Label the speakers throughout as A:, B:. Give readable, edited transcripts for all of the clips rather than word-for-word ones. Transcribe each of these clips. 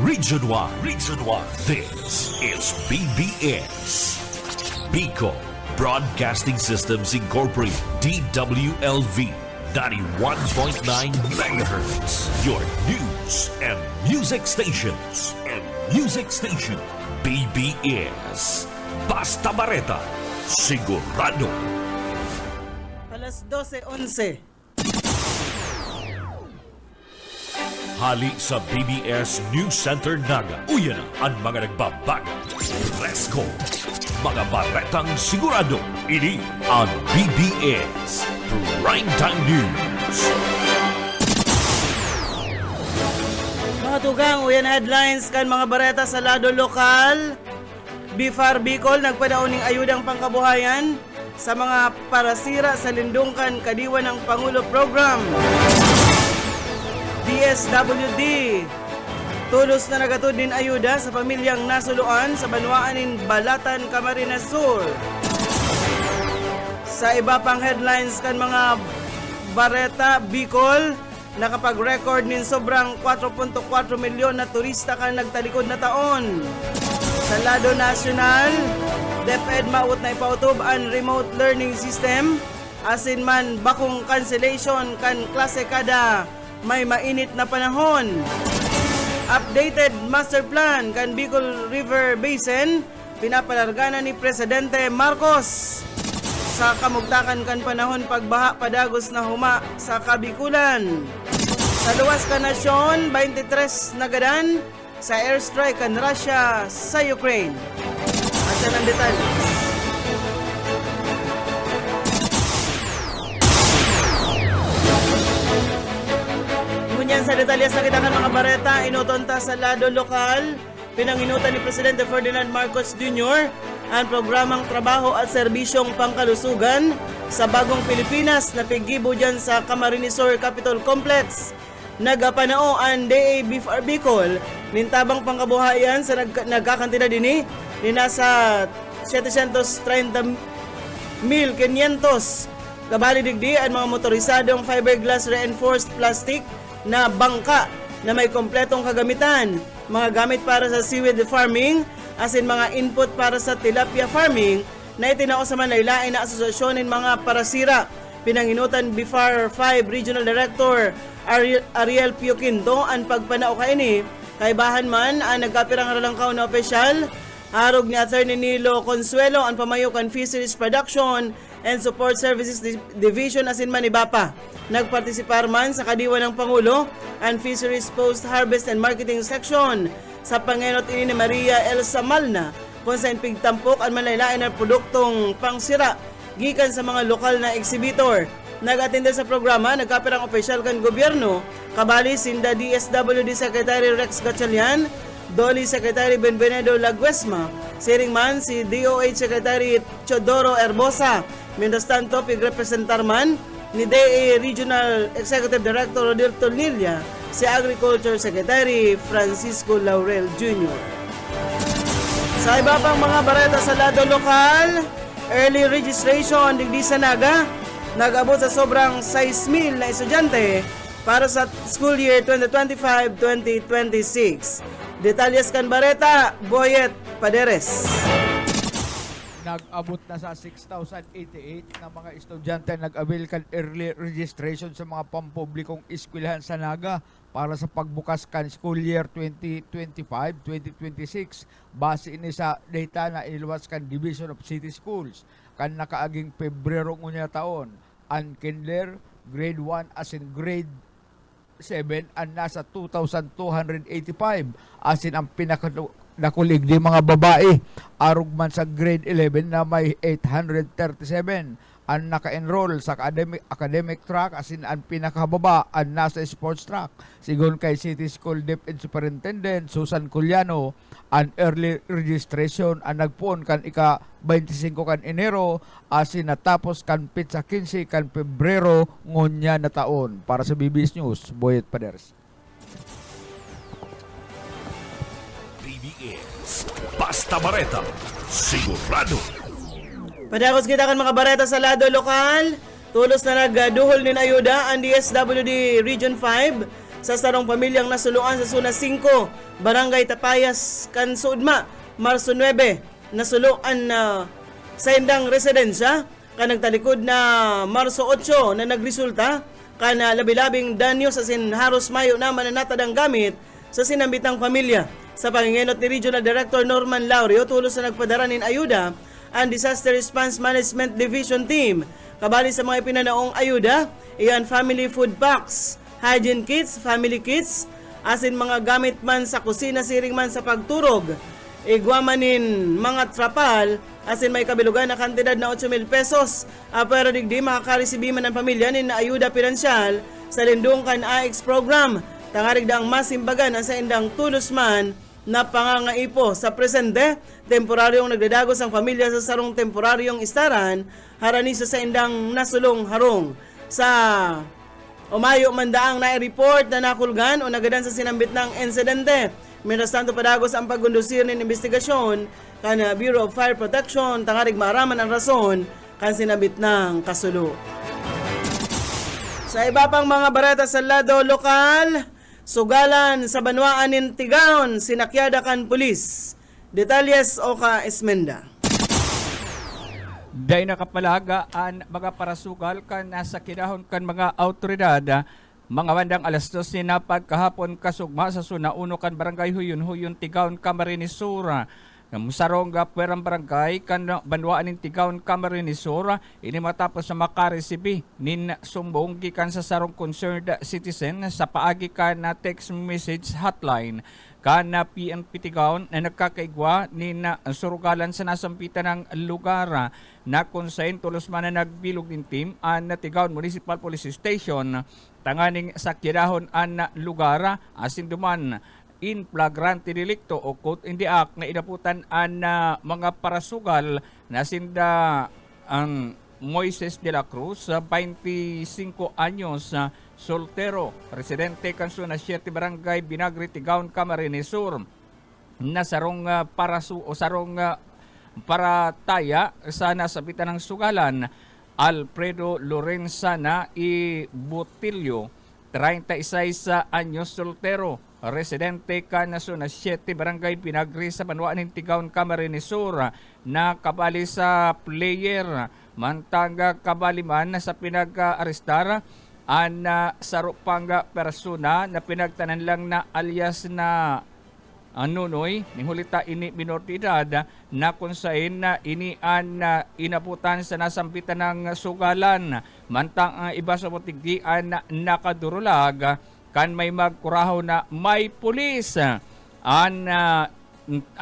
A: Region 1. Region 1. This is BBS. Bicol Broadcasting Systems Incorporated. DWLV. 91.9 megahertz. Your news and music stations. BBS. Basta Bareta. Sigurado.
B: Alas 12:11.
A: Hali sa BBS News Center Naga. Uyan ang mga nagbabaga. Presko. Mga baretang sigurado. Ini ang BBS Primetime News.
B: Mga tugang, uyan headlines kan mga bareta sa lado lokal. BFAR Bicol nagpadauning ayudang pangkabuhayan sa mga parasira sa lindungkan kadiwa ng Pangulo Program. DSWD tulos na nagatod din ayuda sa pamilyang nasuluan sa banwaanin Balatan, Camarines Sur. Sa iba pang headlines kan mga bareta Bicol, nakapag-record nin sobrang 4.4 milyon na turista kan nagtalikod na taon. Sa lado nasyonal, DepEd maut na ipautob ang remote learning system, asin man bakong cancellation kan klase kada may mainit na panahon. Updated master plan kan Bicol River Basin, pinapalargana ni Presidente Marcos. Sa kamugtakan kan panahon pagbaha padagos na huma sa Kabikulan. Sa luwas ka nasyon, 23 nagadan sa airstrike kan Russia sa Ukraine. At yan ang detalye. Ngunyan sa detalyas na kita kan mga bareta, inutonta sa lado lokal, pinanginutan ni Presidente Ferdinand Marcos Jr. ang programang trabaho at serbisyong pangkalusugan sa bagong Pilipinas na pigibo dyan sa Camarines Sur Capitol Complex. Nagapanao ang DA BFAR Bicol nintabang pangkabuhayan sa nagkakantida dini ni nasa 730,500 kabali digdi ang mga motorisadong fiberglass reinforced plastic na bangka na may kompletong kagamitan, mga gamit para sa seaweed farming, asin mga input para sa tilapia farming na itinao sa manlaylain na asosasyon ng mga parasira. Pinanginutan BFAR 5 Regional Director Ariel Pio Quinto ang pagpanao kaini kay bahan man ang nagkapirang ralangkaw na opisyal harog ni Attorney Nilo Consuelo ang pamayo kan Fisheries Production and Support Services Division asin man ibapa. Nagpartisipar man sa kadiwa ng Pangulo ang Fisheries Post-Harvest and Marketing Section sa pangenot ini ni Maria Elsa Malna kung saan pigtampok ang manlaylain ng produktong pangsira gikan sa mga lokal na exhibitor. Nag-atende sa programa, nagkapirang opisyal kan gobyerno, kabali sinda DSWD Secretary Rex Gatchalian, Doli Secretary Benvenedo Laguesma, siring man si DOH Secretary Chodoro Herbosa, mientras tanto pigrepresentar man ni DA Regional Executive Director Rodelto Lilia, si Agriculture Secretary Francisco Laurel Jr. Sa iba pang mga bareta sa lado lokal, early registration digdi sa Naga, nag-abot sa sobrang 6,000 na estudyante para sa school year 2025-2026. Detalyes kan bareta, Boyet Paderes.
C: Nag-abot na sa 6,088 na mga estudyante nag-avail kan early registration sa mga pampublikong eskwelahan sa Naga para sa pagbukas kan school year 2025-2026 base ini sa data na iniluwas kan Division of City Schools kan nakaaging Pebrero ngunya taon. Ang kinder, grade 1 asin grade 7 ang nasa 2,285 asin ang pinakanakulig di mga babae arug man sa grade 11 na may 837 ang naka-enroll sa academic track asin ang pinakababa ang nasa sports track. Sigon kay City School DepEd Superintendent Susan Culiano, ang early registration ang nagpuon kan ika-25 kan Enero asin natapos kan pitsa 15 kan Pebrero ngunya na taon. Para sa BBS News, Boyet Paders.
A: BBS Basta Bareta. Sigurado.
B: Padagos kita kan mga bareta sa lado lokal, tulos na nagduhol nin ayuda ang DSWD Region 5 sa sarong pamilyang nasuluan sa Zona 5, Barangay Tapayas, Kansuudma, Marso 9, nasuluan na sa indang residensya, kanagtalikod na Marso 8 na nagresulta, kana labi-labing danyo sa sinharos mayo na mananatad ang gamit sa sinambitang pamilya. Sa pangingenot ni Regional Director Norman Laurio, tulos na nagpadara nin ayuda ang Disaster Response Management Division Team. Kabali sa mga ipinanaong ayuda, iyan family food packs, hygiene kits, family kits, asin mga gamit man sa kusina, siring man sa pagturog, igwamanin mga trapal, asin may kabilugan na kantidad na 8,000 pesos. Pero digdi makakaresibi man ang pamilya nin na ayuda pinansyal sa Lindung kan AX program. Tangarig daang masimbagan ang sa indang tulos man na pangangaipo. Sa presente, temporaryong nagdadagos ang pamilya sa sarong temporaryong istaran, harani sa indang nasulong harong. Sa umayo mandaang na-report na nakulgan o nagadan sa sinambit ng insidente. Mientras tanto padagos ang pagkondusir ng investigasyon kan Bureau of Fire Protection, tangarig maaraman ang rason kan sinambit ng kasulo. Sa iba pang mga barata sa lado lokal, sugalan sa banwaan ng Tigaon, sinakyada kan pulis. Detalles o ka Esmenda.
D: Day nakapalaga ang mga parasugal kan nasa kinahon kan mga autoridad. Mga bandang alas 12 na pagkahapon kasugma sa Zona 1 kan Barangay Huyon Tigaon, Camarines Sur. Sarong puwerang barangay kan banwaan ng Tigaon, Camarines Sur, ini matapos na makaresibi nin sumbong gikan sa sarong concerned citizen sa paagi kan na text message hotline kan na PNP Tigaon na nagkakaigwa nin surugalan sa nasampitan ng lugar na konsain tulos man na nagbilog ng team an Tigaon Municipal Police Station tanganing sakyadahon an lugar asin duman in flagrante delicto o quote in the act na inaputan an mga parasugal na sinda ang Moises de la Cruz, 25 anyos, soltero, residente kan Zona 7 Barangay Binagri, Tigaon, Camarines Sur, na sarong parataya sa nasabitan ng sugalan, Alfredo Lorenzana y Botillo, 36 anyos, soltero, residente ka na Zona 7 Barangay Binagri sa Banwaan ng Tigaon, Camarines Sur, na kabali sa player mantanga kabali man sa pinag-arestar an sarupang persona na pinagtanan lang na alias na Nunoy ning hulita ini minor de edad na kunsain na ini an inabutan sa nasampitan ng sugalan mantang iba sa butigdian nakadurulag kan may magkuraho na may pulis an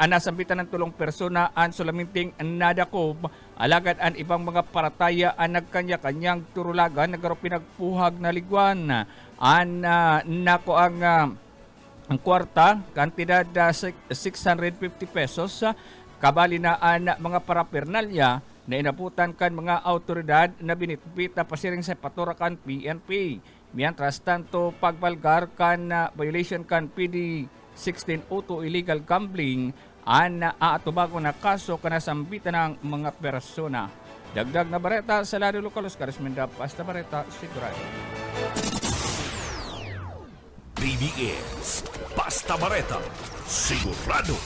D: nasampitan ng tulong persona an sulaminting nadakob alagad an ibang mga parataya ang nagkanya-kanyang turulagan nagaro pinagpuhag na ligwan an nako ang kwarta kantidad 650 pesos kabali na an mga parapernalya na inabutan kan mga autoridad na binitbita pasiring sa paturakan PNP. Mientras tanto pagbalgar kan violation kan PD 1602 illegal gambling an aatubago na kaso kanasambitan ng mga persona. Dagdag na bareta sa Lado Lokal, Oscar Esmenda, Basta Bareta, Sigurado.
A: BBS Basta Bareta, sigurado.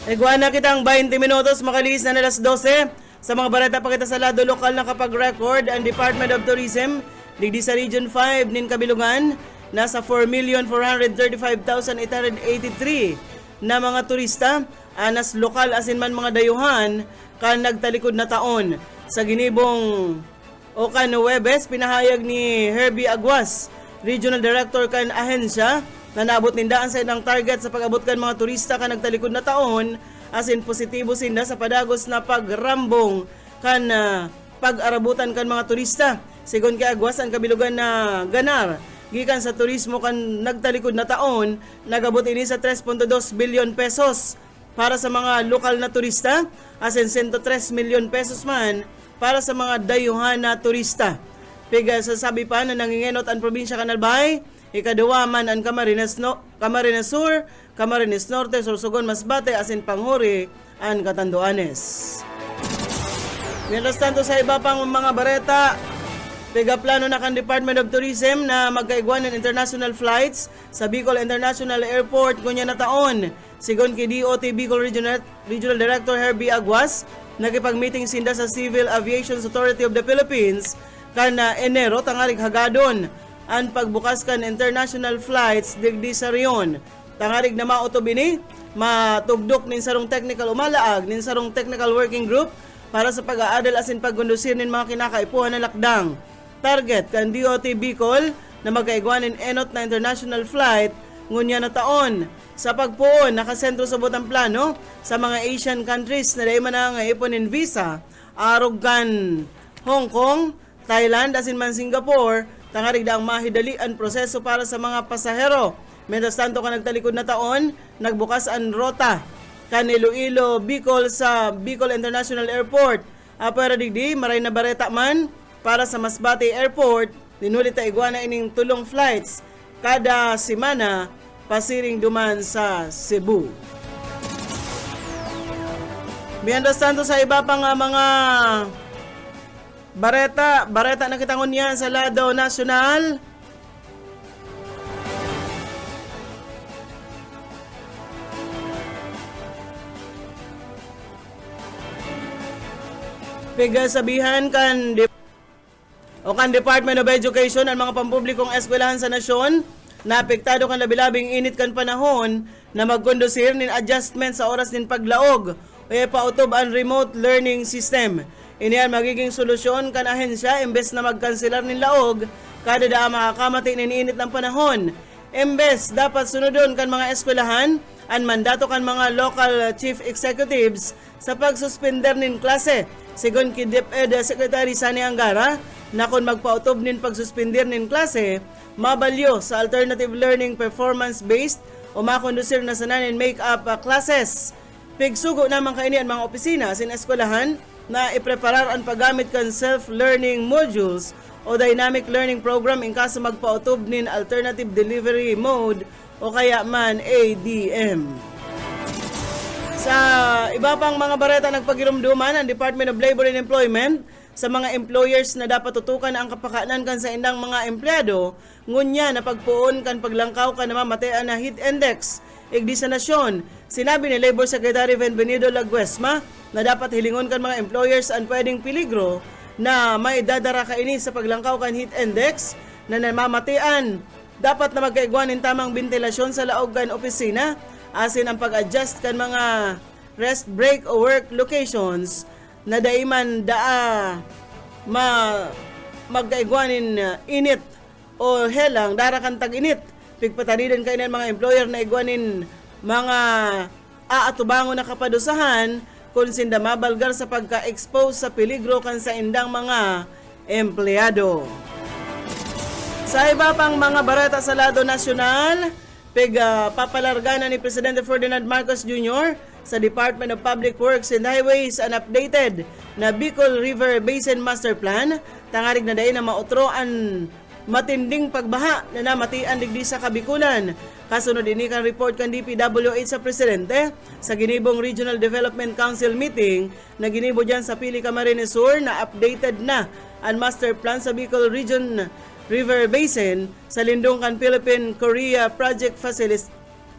B: Iguana kitang 20 minutos, makalis na alas 12. Sa mga barata pa kita sa lado lokal na kapag-record ang Department of Tourism, digdi sa Region 5 nin Kabilugan, nasa 4,435,883 na mga turista, anas lokal asin man mga dayuhan, kan nagtalikod na taon. Sa ginibong o kan Webes, pinahayag ni Herbie Aguas, Regional Director kan ahensya, na naabot nindaan sa ilang target sa pag-abot kan mga turista kan nagtalikod na taon, asin positibo sinda sa padagos na pagrambong kan pag-arabutan kan mga turista. Sigon kay Aguas, ang kabilugan na ganar gikan sa turismo kan nagtalikod na taon, nagabot ini sa 3.2 billion pesos para sa mga lokal na turista, asin 103 million pesos man para sa mga dayuhan na turista. Piga sasabi pa na nangingenot ang probinsya kan Albay, ikaduwa man ang Camarines Sur, Camarines Norte, Sorsogon, Masbate, asin Panghuri, ang Catanduanes. Mientras tanto sa iba pang mga bareta, Pigaplano na kan Department of Tourism na magkaigwan ng international flights sa Bicol International Airport kunya na taon. Sigon kay DOT Bicol Regional Director Herbie Aguas, nakipag-meeting sinda sa Civil Aviation Authority of the Philippines kana Enero tangarig hagadon ang pagbukas kan international flights digdi sa riyon. Tangarig na maotobini, matugdok nin sarong technical umalaag, nin sarong technical working group para sa pag-aadal asin paggundusir nin mga kinakaipuhan na lakdang. Target kan DOT Bicol na magkaigwanin enot na international flight ngunya na taon. Sa pagpuon, nakasentro sa butang plano sa mga Asian countries na dahil man nga iponin visa, arog kan Hong Kong, Thailand, asin man Singapore, tangarig daang mahidalian proseso para sa mga pasahero. Mientras tanto ka nagtalikod na taon, nagbukas ang rota kan Iloilo, Bicol sa Bicol International Airport. Apara digdi, maray na bareta man para sa Masbate Airport, ninulit na iguana ining tulong flights kada semana pasiring duman sa Cebu. Mientras tanto sa iba pang mga bareta na kitangon yan sa lado nasyonal. Pigasabihan kan Department of Education ang mga pampublikong eskwelahan sa nasyon na apektado kan labilabing init kan panahon na magkondusir nin adjustment sa oras nin paglaog o pautob ang remote learning system. Iniyan magiging solusyon kan ahensya imbes na magkanselar nin laog kada daa makakamati nin init ng panahon. Imbes dapat sunodon kan mga eskwelahan ang mandato kan mga local chief executives sa pagsuspender nin klase. Sigon ki DepEd Secretary Sani Angara na kung magpautob nin pagsuspender nin klase, mabalyo sa alternative learning performance-based o makondusir na sananin make-up classes. Pigsugo naman kaini ang mga opisina sin eskwelahan na ipreparar ang paggamit kan self-learning modules o dynamic learning program in kaso magpautob nin alternative delivery mode o kaya man ADM. Sa iba pang mga bareta nagpagirumduman ang Department of Labor and Employment sa mga employers na dapat tutukan ang kapakanan kan sa indang mga empleyado, ngunya na pagpuon kan paglangkaw kan namamatean na heat index. Igdi sa nasyon, sinabi ni Labor Secretary Benvenido Laguesma na dapat hilingon kan mga employers ang pwedeng peligro na may dadara kaini sa paglangkaw kan heat index na namamatean. Dapat na magkaigwanin tamang ventilasyon sa laog kan opisina, asin ang pag-adjust kan mga rest break o work locations na daiman magkaigwanin init o helang darakan tag-init. Pigpatanidan kayo ng mga employer na igwanin mga aatubango na kapadusahan kung sinda mabalgar sa pagka-expose sa peligro kan sa indang mga empleyado. Sa iba pang mga barata sa lado nasyonal, papalarga na ni Presidente Ferdinand Marcos Jr. sa Department of Public Works and Highways ang updated na Bicol River Basin Master Plan. Tangarig na dayon na mautro ang matinding pagbaha na namatian digdi sa Kabikulan. Kasunod ini kan report kan DPWH sa Presidente sa Ginibong Regional Development Council meeting na ginibo dyan sa Pili Camarines Sur na updated na ang Master Plan sa Bicol Region River Basin sa lindong kan Philippine-Korea Project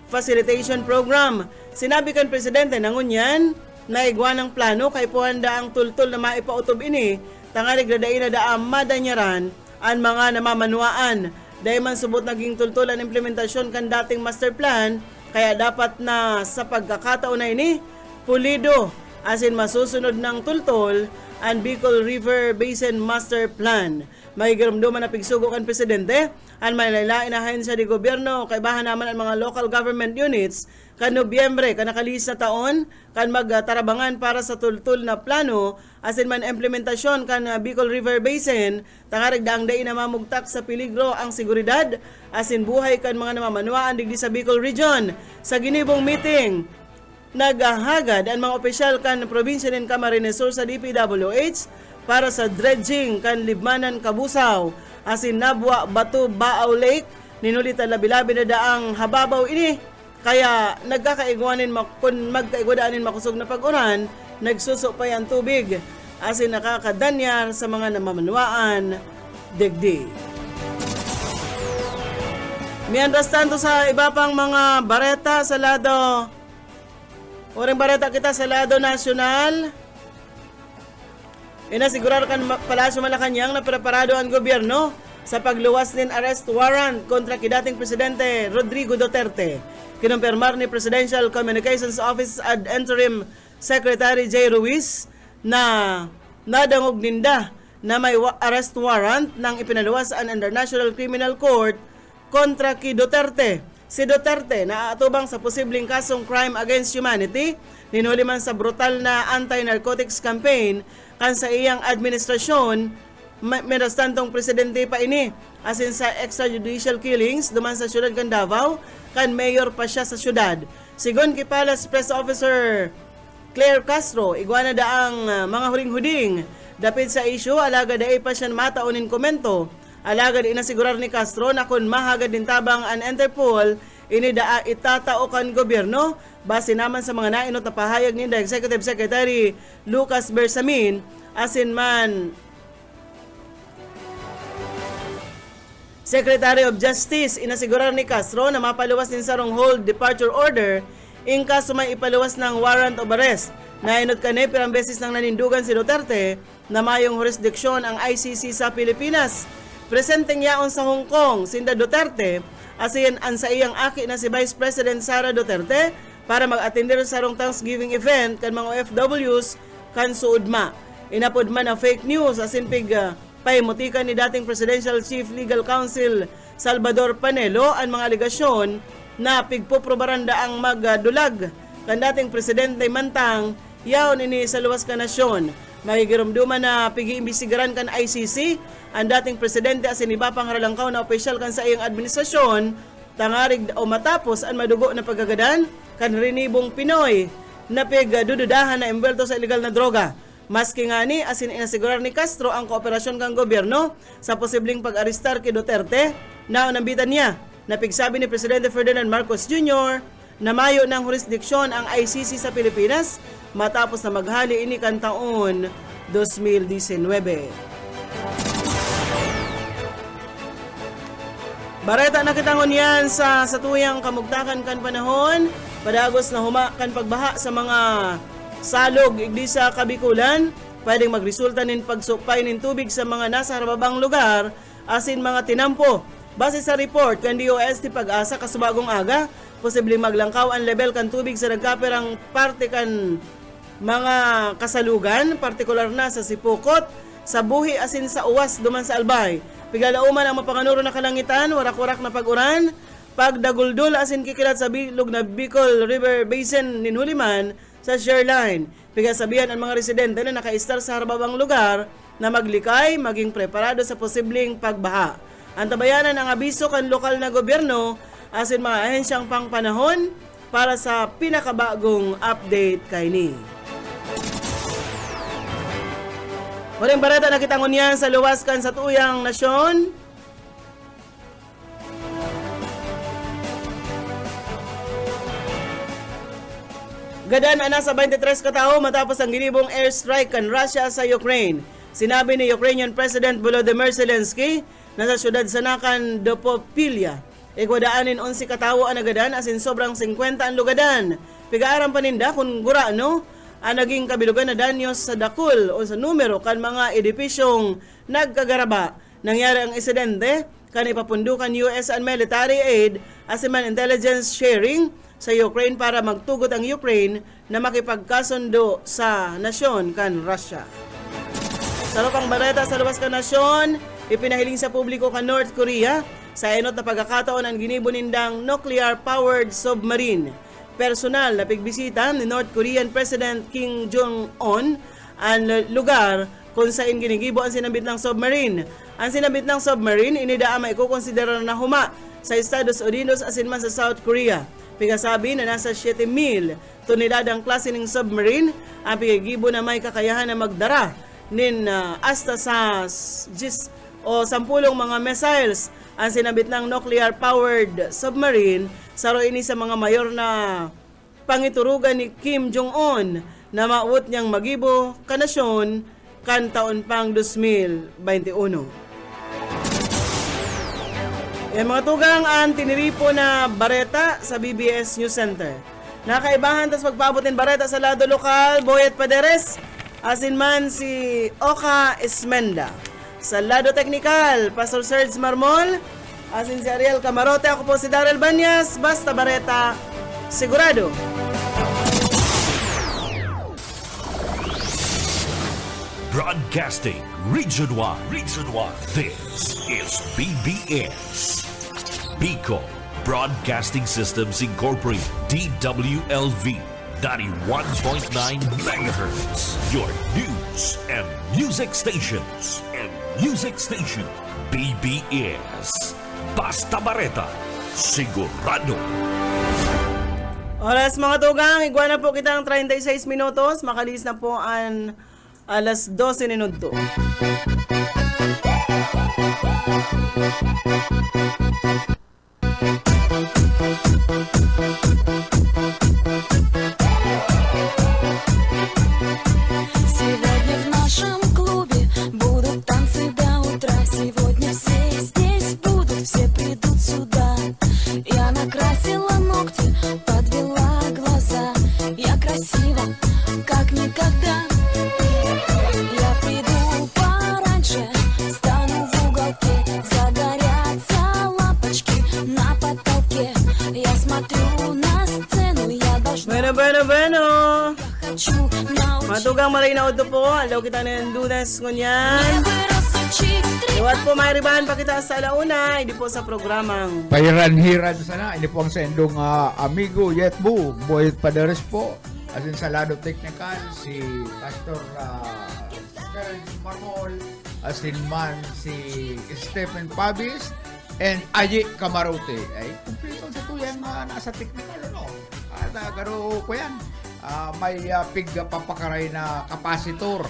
B: Facilitation Program. Sinabi kan Presidente na ngunyan na igwan ng plano kay puhanda ang tultol na maipautob ini tangalig na dain na daam madanyaran ang mga namamanuaan. Dahil man subot naging tultol ang implementasyon kan dating master plan, kaya dapat na sa pagkakataon na ini pulido asin masusunod ng tultol ang Bicol River Basin Master Plan. Magigaramduman na pigsugo kan Presidente ang malalain na ahensya di gobyerno kay bahan naman ang mga local government units kan Nobyembre kanakalis na taon kan magtarabangan para sa tultul na plano asin man implementasyon kan Bicol River Basin tangarig daang day na mamugtak sa peligro ang seguridad asin buhay kan mga namamanuaan digdi sa Bicol Region. Sa ginibong meeting naghahagad ang mga opisyal kan probinsya ng Camarines Sur sa DPWH para sa dredging kan Libmanan Kabusaw asin Nabwa Batu Baaw Lake. Ninulit ang labi-labi na daang hababaw ini kaya nagkakaigwanin kung magkaigwadaanin makusog na pag-uran, nagsuso pa yan tubig asin nakakadanyar sa mga namamanuaan digdi. Mientras tanto sa iba pang mga bareta sa lado, oring bareta kita sa lado nasyonal, inasigurar kan Palasyo Malacanang na preparado ang gobyerno sa pagluwas ng arrest warrant kontra kidating Presidente Rodrigo Duterte. Kinumpirmar ni Presidential Communications Office ad Interim Secretary J. Ruiz na nadangog ninda na may arrest warrant ng ipinaluwas ang International Criminal Court kontra ki Duterte. Si Duterte na aatubang sa posibleng kasong crime against humanity, ninuli man sa brutal na anti-narcotics campaign kan sa iyang administrasyon, mientras tantong presidente pa ini, asin sa extrajudicial killings duman sa syudad kan Davao, kan mayor pa siya sa syudad. Sigon kay Palace Press Officer Claire Castro, igwana daang mga huring-huding dapit sa issue, alaga daay pa siya mataunin komento. Alagad inasigurar ni Castro na kung mahagad din tabang ang Interpol, ini daa itatao kan gobyerno base naman sa mga nainot na pahayag ni Executive Secretary Lucas Bersamin, asin man Secretary of Justice. Inasigurar ni Castro na mapaluwas din sa hold departure order in kaso may ipaluwas ng warrant of arrest. Nainot kanay pirang beses nang nanindugan si Duterte na mayong jurisdiksyon ang ICC sa Pilipinas. Presenteng yaon sa Hong Kong, sinda Duterte, asin ang sa iyang aki na si Vice President Sara Duterte para mag-atender sa rong Thanksgiving event kan mga OFWs kan suudma. Inapod man ang fake news asin pig paimutikan ni dating Presidential Chief Legal Counsel Salvador Panelo ang mga aligasyon na pigpoprobaranda ang magdulag kan dating presidente mantang yaon ini sa luwas ka nasyon. Magigirumduman na pigi-imbisigaran kan ICC ang dating presidente asin iba pang haralangkaw na opisyal kan sa iyang administrasyon tangarig o matapos ang madugo na pagagadan kan rinibong Pinoy na pigdududahan na imbelto sa illegal na droga. Maski nga ni asin inasigurar ni Castro ang kooperasyon kang gobyerno sa posibleng pag-arestar kay Duterte na nambitan niya na pigsabi ni Presidente Ferdinand Marcos Jr. na mayo ng jurisdiksyon ang ICC sa Pilipinas matapos na maghali ini kan taon 2019. Bareta na kitangon yan sa tuyang kamugtakan kan panahon, padagos na humakan pagbaha sa mga salog igdi sa Kabikulan, pwedeng magresulta nin pagsupay nin tubig sa mga nasa harababang lugar asin mga tinampo. Base sa report kan DOST Pag-asa kasubagong aga, posibleng maglangkaw ang level kan tubig sa nagkaperang parte kan mga kasalugan, partikular na sa Sipukot, sa Buhi asin sa Uwas duman sa Albay. Pigalauman ang mapanganuro na kalangitan, warak-warak na pag-uran, pagdaguldul asin kikilat sa bilog na Bicol River Basin ninhuliman sa shoreline. Pigasabihan ang mga residente na naka-star sa harababang lugar na maglikay, maging preparado sa posibleng pagbaha. Antabayanan ang abiso kan lokal na gobyerno asin mga ahensyang pangpanahon para sa pinakabagong update kay ni. Huling bareta na kitangon yan sa luwaskan sa tuyang nasyon. Gadan ana sa 23 katao matapos ang ginibong airstrike kan Russia sa Ukraine. Sinabi ni Ukrainian President Volodymyr Zelensky na sa syudad sa Nakan Dopopilya, igwadaanin 11 katao ang nagadan asin sobrang 50 ang lugadan. Pigaaram paninda kung gurano ang naging kabilugan na danyos sa dakul o sa numero kan mga edipisyong nagkagaraba. Nangyari ang insidente kan ipapundukan US and military aid asin man intelligence sharing sa Ukraine para magtugot ang Ukraine na makipagkasundo sa nasyon kan Russia. Sa lupang bareta sa luwas kan nasyon, ipinahiling sa publiko kan North Korea sa enot na pagkakataon ang ginibo nindang nuclear-powered submarine. Personal na pigbisita ni North Korean President Kim Jong-un ang lugar kung saan ginigibo ang sinabit ng submarine. Ang sinabit ng submarine, inidaa maikukonsidera na huma sa Estados Unidos asin man sa South Korea. Pigasabi na nasa 7,000 toneladang klase ng submarine ang pigigibo na may kakayahan na magdara nin hasta sa 10 o 10 mga missiles ang sinabit ng nuclear-powered submarine saro ini sa mga mayor na pangiturugan ni Kim Jong-un na maut niyang magibo kanasyon kan taon pang 2021. Yan mga tugang ang tiniripo na bareta sa BBS News Center. Nakaibahan tas magpabutin bareta sa lado lokal, Boyet Paderes, asin man si Oka Esmenda. Sa lado teknikal, Pastor Serge Marmol, asin si Ariel Camarote, ako po si Darrell Banyas, basta bareta, sigurado.
A: Broadcasting Region 1. Region 1. This is BBS. Bicol Broadcasting Systems Incorporated. DWLV. 91.9 megahertz. Your news and music stations. BBS. Basta Bareta. Sigurado.
B: Oras mga tugang, igwa na po kitang 36 minutos, makalis na po ang alas 12 minuto.
E: Сегодня в нашем клубе будут танцы до утра. Сегодня все здесь будут, все придут сюда. Я накрасила ногти, подвела глаза. Я красива, как никогда. Я приду пораньше, стану в уголке. Загорятся лампочки на потолке. Я смотрю на сцену, я должна,
B: Bueno.
E: хочу научить.
B: Matugang malinaw ito po, alaw kita ng dunas ngunyan.
E: Вырос
B: Iwat po may ribahan pa kita sa alauna, hindi po sa programang.
C: Pairan-hiran sana. Ini po ang sendong amigo Yetbu, Boyet Paderes po. Asin sa lado technical, si Pastor Serge Marmol. Asin man si Stephen Pabis and Ayi Camarote. Ay, kumplito sa tuyang nasa technical, ano? At garo ko yan. May pig papakaray na kapasitor.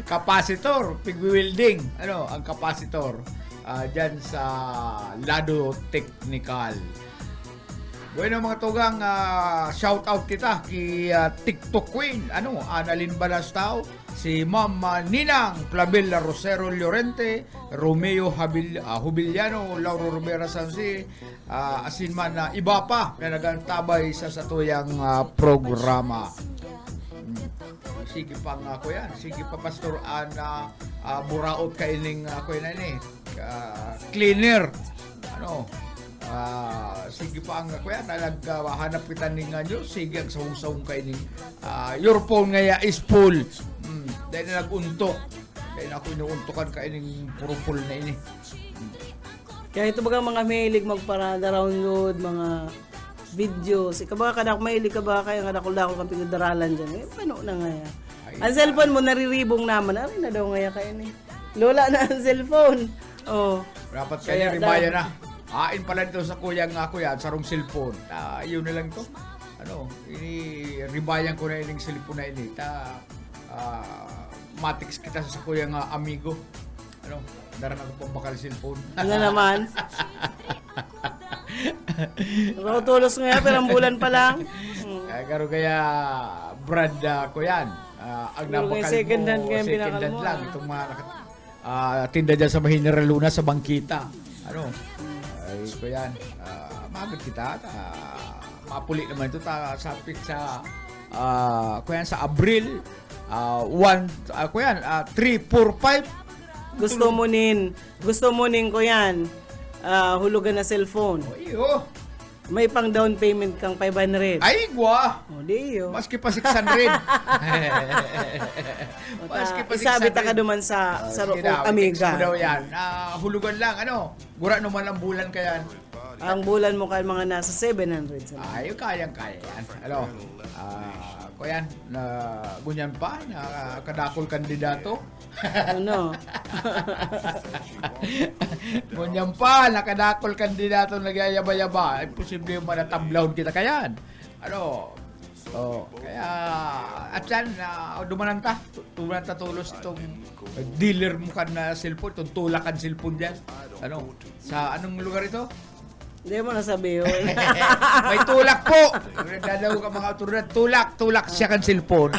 C: Kapasitor, pig-wielding. Ano, ang kapasitor. Diyan sa lado technical. Bueno mga tugang, shout out kita kay TikTok Queen, Annalyn Balastao, si Ma'am Ninang Clavilla Rosero Llorente, Romeo Jubiliano, Lauro Rivera Sansi, asin man iba pa na nagantabay sa satuyang programa. Sige pa nga ako yan. Sige pa Pastor Ana, buraot ka ining ako yan cleaner. Sige pa ang ako yan. Naghanap kita ning nyo. Sige ang sawong-sawong ka ining your phone ngaya is full. Dahil na nag-untok. Dahil ako inuuntokan ka ining purupul na ini.
B: Kaya ito bagang mga mahilig magparada download, mga videos. Ikaw ba kadak mahilig ka ba kaya kadakol-dakol kang pinagdaralan dyan? Paano na nga yan? Ang cellphone mo nariribong naman. Ano na daw nga kaya ni? Lola na ang cellphone. Oh.
C: Dapat kanya ribaya na. Ain pala dito sa kuyang ako yan, sarong cellphone. Yun na lang to. Ribayan ko na ining cellphone na ini. Matix kita sa kuyang amigo. Daran ako pang bakal cellphone.
B: Ano naman? Tulos nga, pero ang bulan pa lang.
C: Kaya Brad ko yan. Ang napakal mo,
B: second hand
C: second hand lang. Itong mga tinda dyan sa Mahinera Luna sa Bangkita. Ay ko yan. Magod kita. Mapuli naman ito. Sapit sa kuyan sa Abril 3, 4, 5.
B: Gusto mo nin ko yan. Hulugan na cellphone.
C: Iyo.
B: May pang down payment kang 500.
C: Ay, gwa!
B: O, di yun.
C: Maski pa 600. Maski pa 600.
B: Isabi ta ka duman sa Amiga.
C: Text mo daw yan. Hulugan lang, Gura naman ang bulan ka yan.
B: Ang bulan mo ka mga nasa 700.
C: Ay, kayang-kaya yan. Kuyan, gunyan pa, kadakol kandidato.
B: Ano?
C: Gunyan pa, nakadakol kandidato nagyayaba-yaba. Ay, posible yung manatablaon kita kayan. Kaya, at yan, dumananta tulos itong dealer mo kan na cellphone, itong tulakan cellphone dyan. Sa anong lugar ito?
B: Hindi mo nasabi yun.
C: May tulak po. Dadaw ka mga otoridad, tulak siya kan cellphone.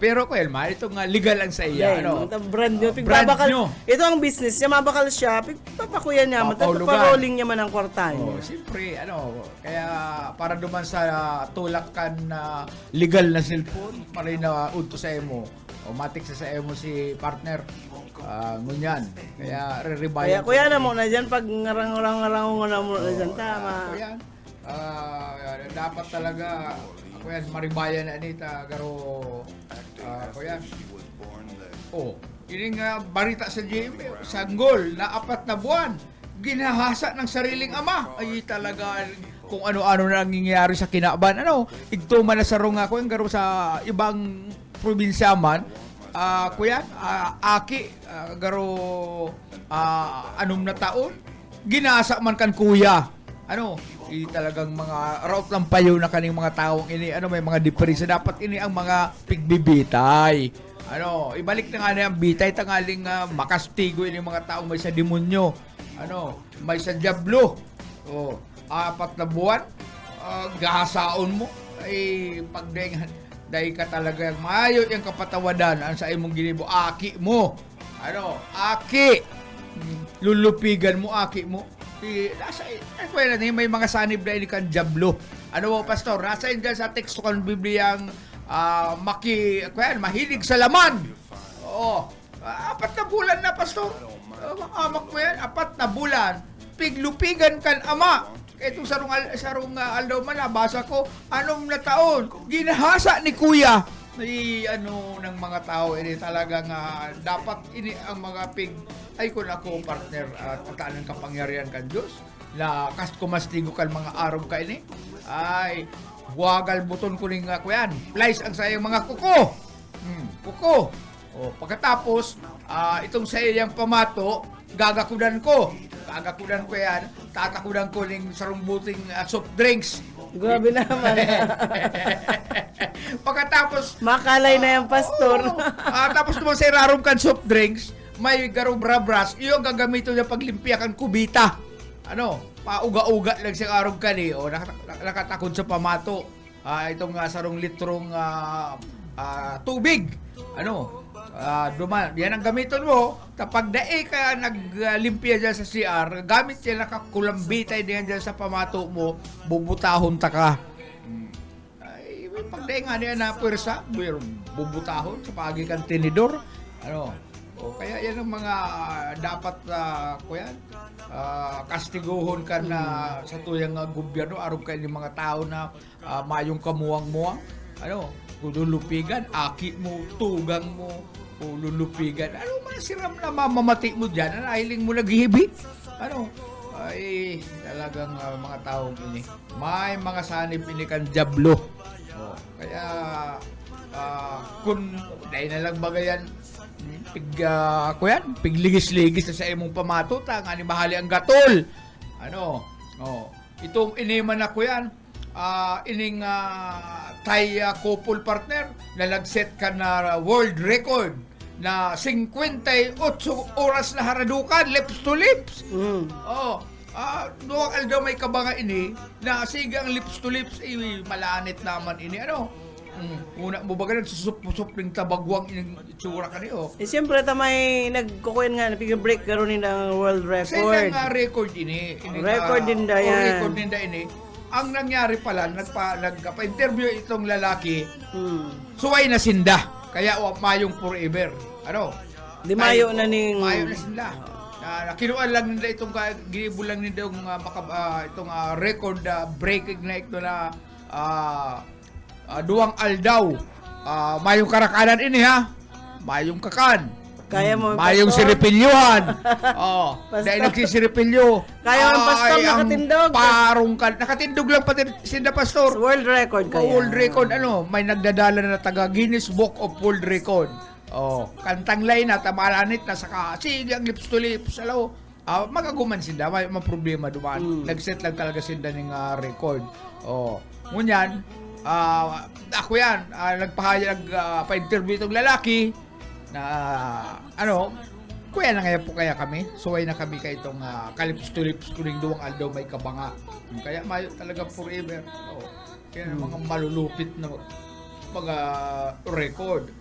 C: Pero ko Elma, ito nga legal lang sa iya.
B: Yan,
C: Ano?
B: mga brand nyo.
C: Brand nyo.
B: Ito ang business niya, mabakal siya. Pagpapakuyan niya,
C: Papaulugan.
B: matapapalolling niya man ang kwarta
C: Oh,
B: niya.
C: siyempre, kaya para duman sa tulak kan legal na cellphone, para na udto sa emo. O matik sa emo si partner. Ngunyan. Kaya
B: Kaya
C: re-rebayan.
B: kuya na mo na dyan, pag ngarang-ngarang na mo na dyan, tama.
C: Kuya, dapat talaga kuya maribayan na Anita garo kuya. Oh, ini nga barita sa GMA, sanggol na 4 na buwan ginahasa ng sariling ama. Ay talaga kung ano-ano na nangyayari sa kinaban. Igto man na sarong ako garo sa ibang probinsya man. Kuya, aki garo 6 na taon ginasa man kan kuya. Talagang mga route lang payo na kaning mga taong ini, may mga diferensya. Dapat ini ang mga pigbibitay. Ibalik na nga na ang bitay, tangaling makastigo ini mga taong may sa demonyo. May sa diablo. 4 na buwan, gahasaon mo. Ay, pagdaing, dahil ka talaga mayo yung kapatawadan ang sa imong ginibo, aki mo. Aki. Lulupigan mo, aki mo. May mga sanib na ini kan diablo. Pastor, nasa dyan sa teksto kan Bibliyang mahilig sa laman. 4 na bulan na, pastor. Amak mo yan, 4 na bulan. Piglupigan kan ama. Itong sarong aldaw man, nabasa ko, 6 na taon. Ginahasa ni kuya. Ng mga tao, ini talagang dapat ini ang mga ay kung ako partner at tataan ng kapangyarihan kan Diyos na kumastigo kan mga araw ka ini ay buwagal buton ko ning kuyan place ang sayang mga kuko pagkatapos itong sayang pamato gagakudan ko yan tatakudan ko ning sarong buting soft drinks.
B: Grabe naman.
C: Pagkatapos
B: Makalay na yung pastor.
C: tapos naman sa irarom kan soft drinks, may garo brabras, iyo gagamitin niya paglimpia kan kubita. Pauga-uga lang siya arog kani o nakatakod sa pamato. Itong sarong litrong tubig. Yan ang gamiton mo. Kapag dae ka naglimpia dyan sa CR, gamit yan nakakulambitay diyan dyan sa pamato mo, bubutahon ta ka. Pag dae nga niya na pwersa, bubutahon sa pagi kan tinidor. Kaya yan ang mga dapat kastiguhon ka na sa tuyang gobyerno aron kay mga tao na mayong kamuwang-muwang. Lulupigan, aki mo, tugang mo, lulupigan. Masiram na mamamati mo dyan, hiling mo naghihibit. Ay, talagang mga taong ini. May mga sanib ini kan diablo. Kaya, kung dahil na lang bagayan, pigligis-ligis na sa imong pamato, nga ni mahali ang gatol. Itong iniman ako yan, ining Thai couple partner na nag-set ka na world record na 58 oras na haradukan, lips to lips. Duwag aldaw may kabanga ini na sige ang lips to lips malanit naman ini. Una mo ba ganun susup ng tabagwang itsura ka niyo?
B: Siyempre may nagkukuyan nga, napig-break karon ng world
C: Sa
B: record.
C: nga record ini.
B: Record din da yan.
C: Record din da ini. Ang nangyari pala, nagpa-interview itong lalaki, suway na sinda. Kaya mayong forever.
B: Di mayo na ning...
C: Mayo na sinda. Kinuan lang nila itong ginibo lang nila itong record breaking na ito na duwang aldaw. Mayong karakanan ini ha. Mayong kakan.
B: Kaya mo,
C: mayong
B: pastor?
C: siripilyohan. Dahil nagsisiripilyo.
B: Kaya ang pastor nakatindog.
C: Nakatindog lang pati sinda pastor.
B: World record kaya.
C: World record, may nagdadala na taga Guinness Book of World Record. Kantang line na, tamalanit na saka, sige ang lips to lips, magaguman sinda, may problema dumaan. Nag-set lang talaga sinda ng record. Ngunyan, ako yan, nagpa-interview itong lalaki, na Kuya na ngayon po kaya kami. Suway na kami kay itong kalips-tulips kuning duwang aldaw may kabanga. Kaya mayo talaga forever. Oh. Kaya mga malulupit na mga record.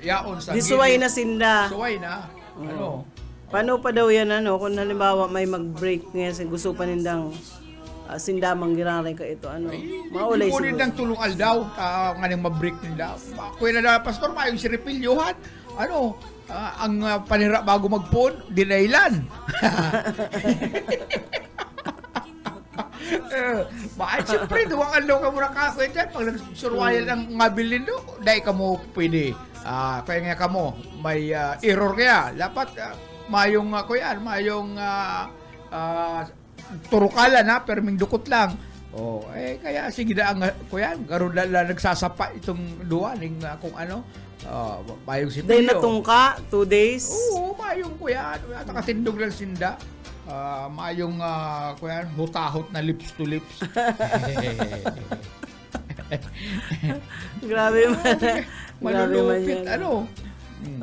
C: Yaon sa
B: Di suway na sinda.
C: Suway na. Ano?
B: Paano pa daw yan ano kung halimbawa may mag-break ngayon sa gusto pa nindang sindamang giraray ka ito ano. Maulay
C: siguro. Kunin
B: siguro.
C: ng tulong aldaw nga nang ma-break nila. Kuya na pastor mayong si Repilyohan. Ano? Ang panira bago magpon, dinailan. Bakit siyempre, duwang aldaw ka muna kakoy dyan. Pag nagsurwayal ang ngabilin do, dahil ka mo pwede. Kaya nga ka mo, may error kaya. Dapat mayong kuyan, mayong turukalan ha, pero may dukot lang. Kaya sige na ang kuyan, karoon na nagsasapa itong duwaling kung ano. Mayong si
B: Dahil
C: Pio.
B: natungka, 2 days.
C: Oo, mayong kuyan. Nakatindog lang sinda. Mayong kuyan, hutahot na lips to lips.
B: Grabe man. Grabe man
C: Malulupit,
B: yan.
C: ano?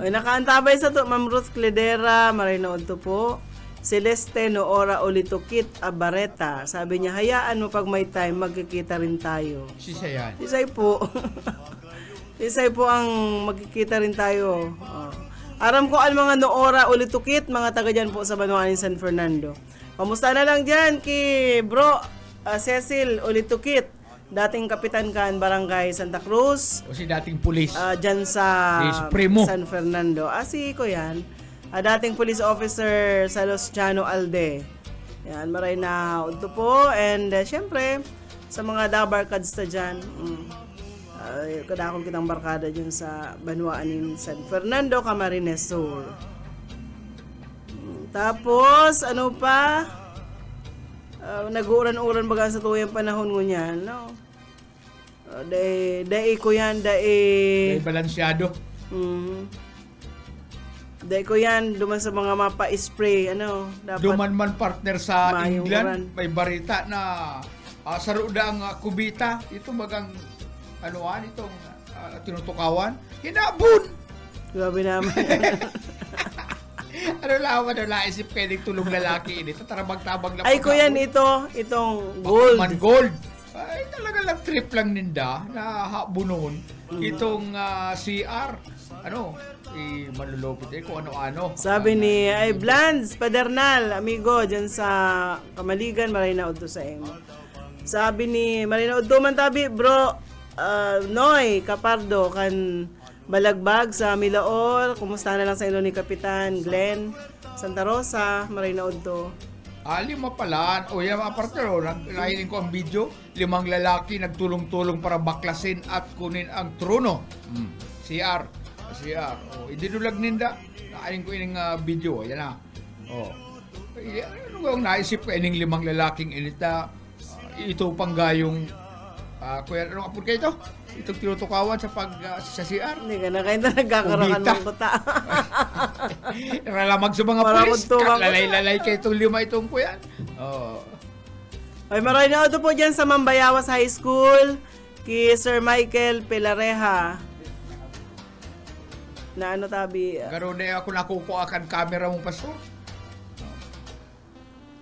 B: Ay, nakaantabay sa to, Ma'am Ruth Cledera, marinood to po. Celeste Noora Olitukit Abareta. Sabi niya, hayaan mo pag may time, magkikita rin tayo.
C: Sisa yan.
B: Isay po. Isay po ang magkikita rin tayo. Aram ko ang mga Noora Olitukit, mga taga dyan po sa Banuanin, San Fernando. Kamusta na lang dyan kay bro Cecil Olitukit, dating kapitan kan Barangay Santa Cruz.
C: O si dating pulis.
B: Dyan sa
C: Primo.
B: San Fernando. Si ko yan. Dating police officer sa Los Llano Alde. Yan, maray na udto po. And syempre, sa mga dabarkads ta dyan, kadakong kitang barkada dyan sa Banuanin, San Fernando, Camarines Sur. Tapos, ano pa? Nag-uuran-uran baga sa tuyang panahon mo niyan, no? Dai ko yan,
C: May balansyado.
B: Dahil ko yan, duman sa mga mapa-spray, ano, dapat
C: Duman man partner sa
B: mayong
C: England,
B: uran.
C: may barita na sa ruda ang kubita, ito bagang anuan, itong tinutukawan, hinabon!
B: grabe naman.
C: Ano naisip pwedeng tulong lalaki ini, tatarabag-tabag lang.
B: Ay, ko yan itong gold.
C: Man gold. Ay, talaga lang trip lang ninda na habunon. Itong CR, malulupit kung ano-ano.
B: Sabi ni Blands Padernal, amigo, dyan sa Kamaligan, Marinaod to sa emo. Sabi ni Marinaod to man tabi, bro, Noy Capardo, kan balagbag sa Milaor, kumusta na lang sa ilo ni Kapitan Glenn Santa Rosa, Marinaod to.
C: 5 pala. O yan mga partner, nahiling ko ang video. 5 lalaki nagtulong-tulong para baklasin at kunin ang trono. CR. Idinulag ninda. Nahiling ko yung video. Yan na. Ano ang naisip ko yung 5 lalaking inita? Ito pang gayong kuya, ano kapag kayo ito? Itong tinutukawan sa sa CR.
B: Hindi ka na kayo na nagkakaroon ng kuta.
C: Ralamag sa mga
B: Para
C: pulis.
B: magtuwang-
C: Lalay-lalay kayo itong 5 itong kuya.
B: Ay, Marinaod po dyan sa Mambayawas High School, kay Sir Michael Pilareja. Na ano tabi,
C: Garo na ako nakukuha kan camera mo, pastor.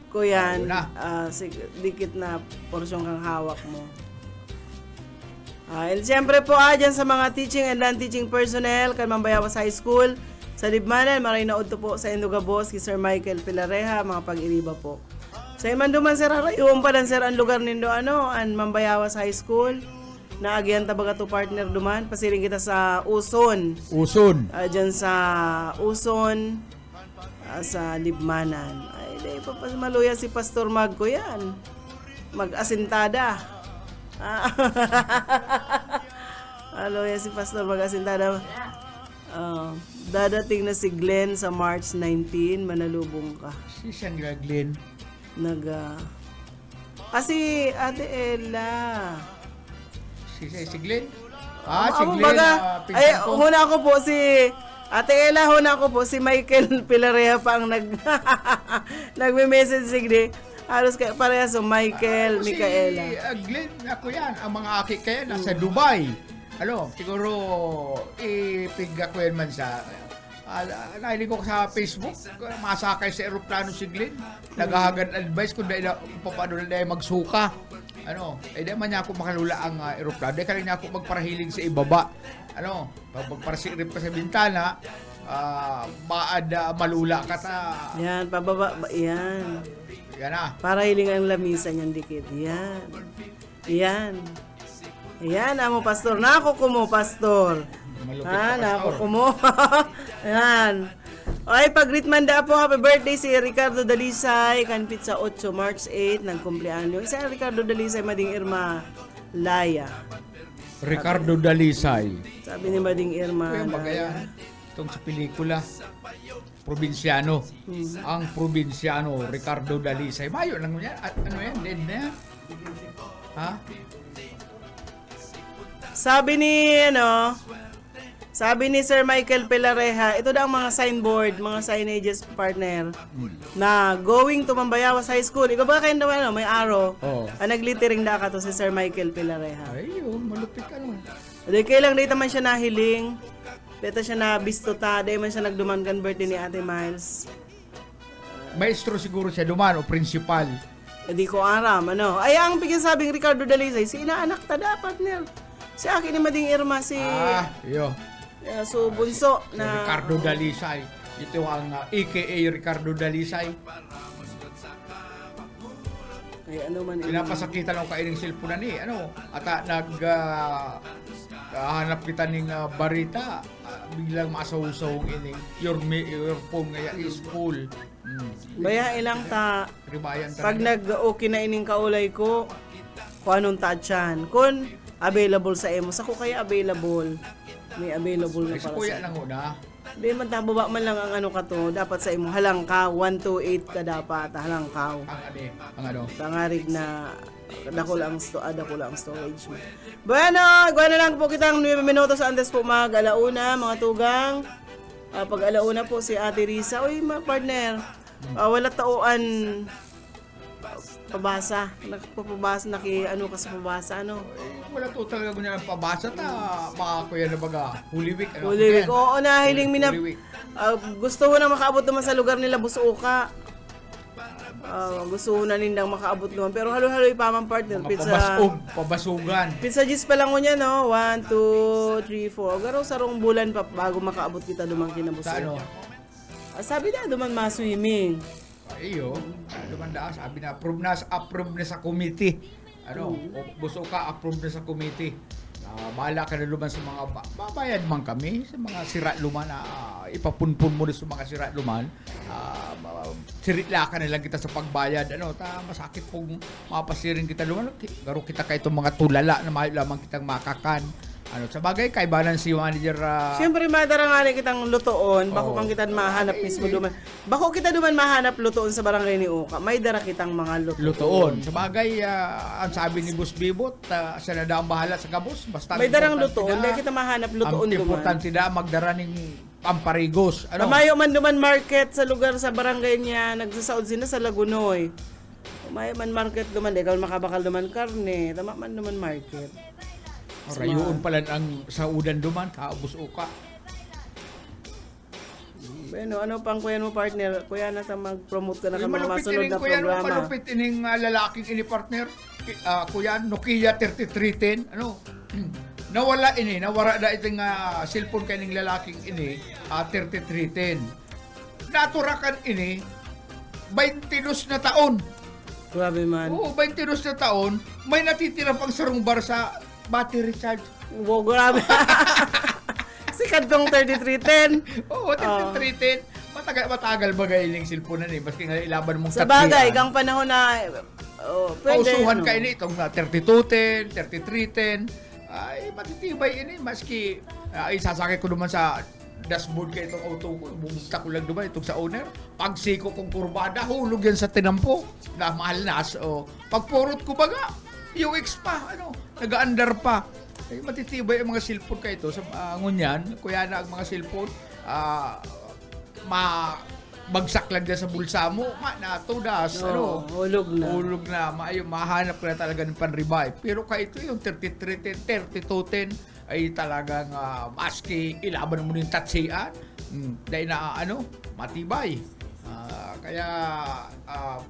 B: kuyan,
C: Ayun
B: dikit na porsyon kang hawak mo. And siyempre po dyan sa mga teaching and non-teaching personnel kan Mambayawas High School sa Libmanan, Marinaod to po sa Indugabos kay Sir Michael Pilareja, mga pag-iriba po. Sa iman duman sir, harayong pa lang sir ang lugar nindo ang Mambayawas High School. Naagyan tabaga to partner duman, pasiring kita sa Uson.
C: Uson.
B: Dyan sa Uson, sa Libmanan. Ay, di pa maluya si Pastor Magko yan. Mag-asintada. Maluya si Pastor mag-asintada. Dadating na si Glenn sa March 19, manalubong ka.
C: Si Sandra Glenn.
B: Si Ate Ella.
C: Si Glenn? Si
B: Ako
C: Glenn.
B: baga,
C: Pinsan ko.
B: huna ko po si Ate Ella, huna ko po si Michael Pilareja pa ang nagme-message sigdi. Halos pareha so Michael, Micaela.
C: Si Glenn, ako yan. Ang mga aki kaya nasa Dubai. Siguro ipig ako yan man sa Nahilig ko sa Facebook, masakay sa eroplano si Glenn. Naghahagad advice kung dahil paano na dahil magsuka. Dahil man niya ako makalula ang eroplano. Dahil kaya niya ako magparahiling sa ibaba. Pag magparasirip ka sa bintana, maad malula ka ta.
B: Yan, pababa. Yan.
C: Yan na.
B: Para hiling ang lamisan yung dikit. Yan. Yan. Yan, amo pastor. Nako kumo, pastor.
C: Malupit
B: Ha,
C: ka,
B: nako
C: pastor.
B: kumo. Yan. Okay, pag-greet man da po, happy birthday si Ricardo Dalisay, kanpit sa 8 March 8, nagkumpleanyo. Isa Ricardo Dalisay, Mading Irma Laya.
C: Ricardo Dalisay.
B: Sabi ni Mading Irma
C: Kaya
B: Laya.
C: magaya itong sa pelikula, probinsyano. Ang probinsyano, Ricardo Dalisay. Mayo lang yan. Ano yan? Dead na yan? Ha?
B: Sabi ni Sir Michael Pelareja, ito daw ang mga signboard, mga signages partner na going to Mambayawas High School. Ikaw ba kayo naman, may arrow?
C: Oo.
B: Naglittering da ka to si Sir Michael Pelareja.
C: Ay, malupit ka no.
B: Dahil kailang dito man siya nahiling, dito siya na bistuta, dahil man siya nagduman kan birthday ni Ate Miles.
C: Maestro siguro siya duman o principal.
B: Hindi ko aram, Ay, ang bigyan sabing Ricardo Dalisay, si inaanak ta dapat nil. Si akin ni Mading Irma, si
C: Iyo.
B: so bunso
C: Si
B: na...
C: Ricardo Dalisay. Ito ang AKA Ricardo Dalisay.
B: Ay, ano man
C: Pinapasakitan ako kaining cellphone na ni. At hanap kita ning barita. Biglang masaw-saw ini. Your phone ngaya is full.
B: Baya ilang ta,
C: Ribayan ta.
B: pag nag-okay na ining kaulay ko, kung anong tadyan. Kung available sa emo, sa ko kaya available. May available na
C: Ay, si
B: para
C: kuya
B: sa...
C: nang una.
B: Di man tababa man lang ang ano ka to, dapat sa emo, halangkaw, 128 ka dapat, halangkaw.
C: Ang ano.
B: Pangarig na dako lang storage mo. Bueno, gawa na lang po kitang 9 minutos antes po mag-alauna, mga tugang. Pag alauna po si Ate Risa, uy, mga partner, wala tauan pabasa. Nakapabasa, ano ka sa pabasa,
C: Wala to talaga gunya ng pabasa ta. Mga kuya na baga. Holy Week.
B: Holy Week. Oo, nahiling mina.
C: Holy Week.
B: Gusto ko na makaabot naman sa lugar nila, Busuoka. Gusto ko na nindang makaabot naman. Pero halo-halo ipamang partner.
C: Mga pabasugan.
B: Pizza G's pa lang ko niya, 1, 2, 3, 4. Garo sarong bulan pa bago makaabot kita dumang kinabusuoka.
C: Sa ano?
B: Sabi na, duman ma-swimming.
C: Iyo. Dumanda sabi na approve na sa committee. Gusto ka approve na sa committee. Bahala ka na luman sa mga babayad man kami sa mga sira luman na ipapunpun mo sa mga sira luman. Siritla ka na lang kita sa pagbayad. Masakit kung mapasirin kita luman. Garo kita kay itong mga tulala na mahal lamang kitang makakan. Sa bagay, kaibanan si manager...
B: Siyempre, madaranganin kitang lutoon. Bako
C: Oo.
B: kang kita mahanap mismo duman. Bako kita duman mahanap lutoon sa barangay ni Uka. May dara kitang mga lutoon.
C: Sa bagay, ang sabi ni Boss Bibot, siya na daw ang bahala sa gabos. Basta
B: May darang
C: importante
B: lutoon.
C: na-
B: Dahil kita mahanap lutoon
C: Ang
B: duman.
C: importante na magdara ng pamparigos.
B: Kamayo man duman market sa lugar sa barangay niya. Nagsasaod sila sa Lagunoy. Kamayo man market duman. Dahil makabakal duman karne. Tama man duman market.
C: Rayuon pala ang saudan duman, kaubos uka.
B: Bueno, ano pang kuya mo partner? Kuya na sa mag-promote ka na
C: Ay,
B: ka mga
C: malupit
B: masunod
C: ining
B: na
C: kuya,
B: programa.
C: malupit ining lalaking ini partner. Kuya, Nokia 3310. Nawala da itong cellphone kaning lalaking ini, 3310. Naturakan ini, 22 na taon.
B: Grabe man.
C: Oo, 22 na taon, may natitira pang sarong bar sa battery charge.
B: Wow, grabe. Sikat tong 3310.
C: Oo, 3310. Matagal bagay yung cellphone na ni. Maski nga ilaban mong
B: Sa bagay, gang panahon na pwede.
C: pausuhan ka ini itong 3210, 3310. Ay, matitibay ini. Maski sasakay ko naman sa dashboard ka itong auto ko. Bumugta ko lang naman itong sa owner. Pagsiko kong kurbada, hulog yan sa tinampo. Na mahal na. So, pagpurot ko baga, UX pa, nag-under pa. Ay, matitibay ang mga cellphone ka ito. Sa ngunyan, kuya na ang mga cellphone, bagsak lang dyan sa bulsa mo, natudas,
B: Hulog na.
C: hulog na, mahanap ka na talaga ng panribay. Pero kahit ito yung 3310, 3210, ay talagang maski ilaban mo yung tatsian, Dahil na matibay. Kaya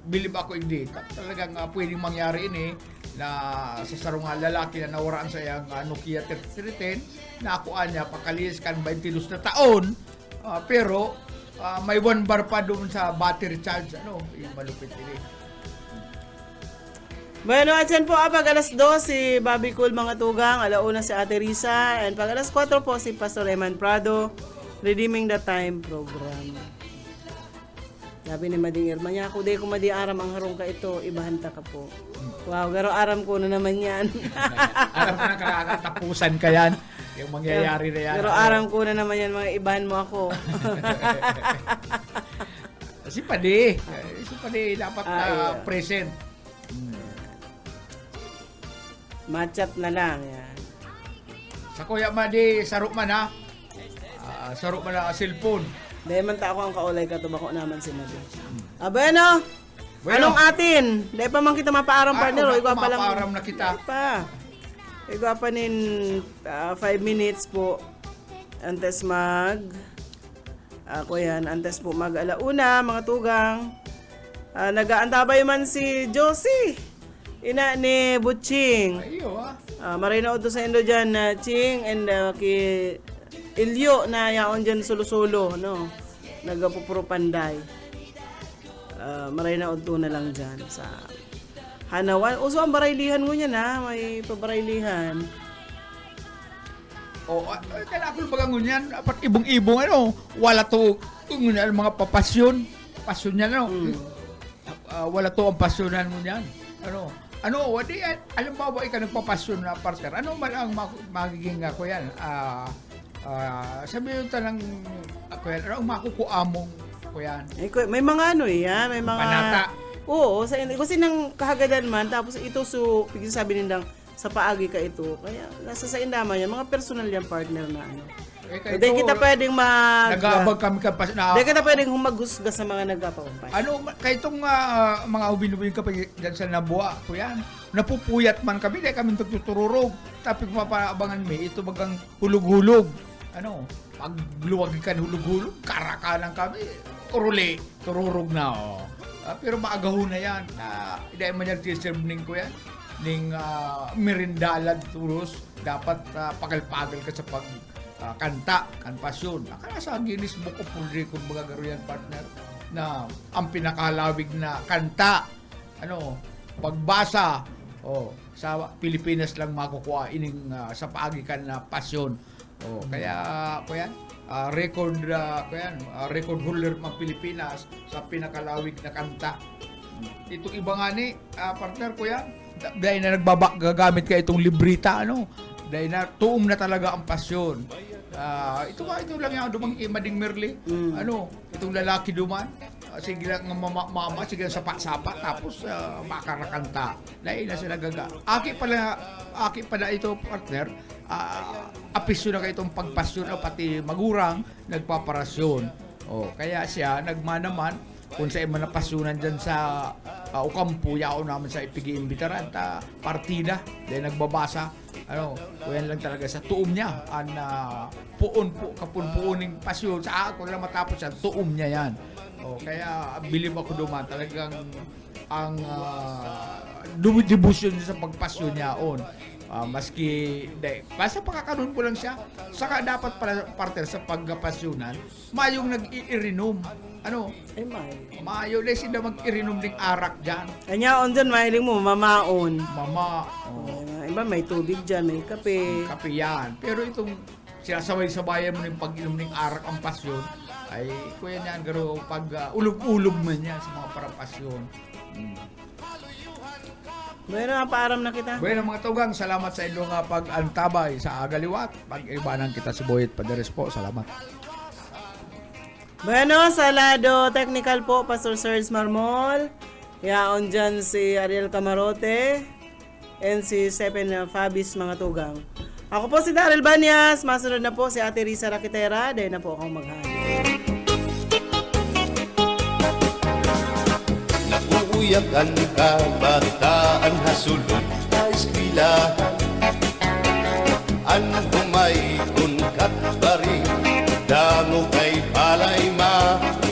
C: believe ako hindi talagang pwedeng mangyari ini na sa sarong lalaki na nawaraan sa iyang Nokia 3310 na akuan niya pakalis kan 22 na taon pero may 1 bar pa doon sa battery charge yung malupit ini.
B: Bueno, at yan po pag alas 2 si Bobby Cool mga tugang, alauna si Ate Risa, and pag alas 4 po si Pastor Eman Prado, Redeeming the Time program. Sabi ni Mading Irma niya, ako di ko madi aram ang harong ka ito, ibahanta ka po. Wow, garo aram ko na naman yan.
C: Alam mo na kakatapusan ka yan, yung mangyayari na yan.
B: Garo aram ko na naman yan, mga ibahan mo ako.
C: Si Padi dapat
B: iya.
C: present.
B: Matchat na lang yan.
C: Sa Kuya Madi, sarok man ha. Sarok man ang cellphone.
B: Dahil man ta ako ang kaulay ka, tubako naman si Madi. Bueno, anong atin? Dahil pa man kita mapaaram partner, igwa pa lang.
C: Mapaaram na kita.
B: Dahil pa. Igwa pa nin 5 minutes po. Antes ako yan, antes po mag-alauna, mga tugang. Nag-aantabay man si Josie. Ina ni Butching.
C: Ayo
B: Maray na sa Indo dyan na Ching and ki Ilyo na yaon dyan solo-solo, no? Nagapupuro panday. Maray na na lang dyan sa Hanawan. Uso ang baraylihan mo niyan ha, may pabaraylihan.
C: Kailangan ko bagang ngunyan, apat ibong-ibong wala to, ngunyan mga papasyon. Pasyon niya, wala to ang pasyonan mo niyan. Wadi, alam mo ba ikaw nagpapasyon na partner? Ano man ang magiging ako yan? Sabi yung tanang ako yan, ano ang makukuamong ako yan?
B: May mga may mga...
C: Panata.
B: Oo, kasi nang kahagadan man, tapos ito sabi nindang, sa paagi ka ito. Kaya nasa sa indama yan, mga personal yan partner na Hindi kita pwedeng
C: nag-aabag kami kapas na.
B: Hindi kita pwedeng humagusga sa mga nagpapakumpay.
C: Kaya itong mga ubin-ubin ka pa dyan sa Nabuwa, ko yan. Napupuyat man kami, dahil kami nagtutururog. Tapi kumapaabangan ito bagang hulug-hulug. Pagluwag ka ng hulug-hulug, karakanan kami. Tururog na. Pero maagaho na yan. Dahil man yan tiserve ko yan. Ning merindalad turos, dapat pagal-pagal ka sa kanta, kanpasyon. Akala sa Guinness Book of World Record magagaro yan partner na ang pinakalawig na kanta pagbasa sa Pilipinas lang makukuha ining sa paagikan na pasyon. Kaya ko yan record holder ng Pilipinas sa pinakalawig na kanta. Itong iba nga ni partner ko yan dahil na gagamit ka itong librita dahil na tuom na talaga ang pasyon. Ito lang yung dumang Mading Merle. Itong lalaki duman. Sige lang mama, sige lang sapa-sapa tapos makarakanta. Dahil na sila gaga. Aki pala ito partner. Apisyon na kayo itong pagpasyon pati magurang nagpaparasyon. Kaya siya nagmanaman kung sa man napasyonan dyan sa Ukampo, yaon naman sa ipigi-imbitaran partida dahil nagbabasa kuyan lang talaga sa tuom niya kapunpuuning pasyon sa ako lang matapos yan tuom niya yan kaya believe ako duman talagang ang dumidibusyon niya sa pagpasyon niya maski basta pakakaroon ko lang siya saka dapat pala partner sa pagpasyonan mayong nag-iirinom mayo na sila mag-irinom ng arak dyan.
B: Kanya dyan, mahiling mo, mamaon. Iba may tubig dyan, may kape.
C: Kape yan. Pero itong sinasabay-sabayan mo ng pag-inom ng arak ang pasyon, ay kuya niyan, garo pag ulog-ulog man yan sa mga parapasyon.
B: Bueno, paaram na kita.
C: Bueno, mga tugang, salamat sa inyong pag-antabay sa agaliwat. Pag-ibanan kita si Boyet Paderes po. Salamat.
B: Bueno, sa lado technical po, Pastor Serge Marmol. Yaon dyan si Ariel Camarote and si Stephen Fabis mga tugang. Ako po si Daryl Banyas. Masunod na po si Ate Risa Rakitera. Dahil na po akong maghani.
F: Nakuuyakan ka, bataan hasulot sa eskwelahan. Ano may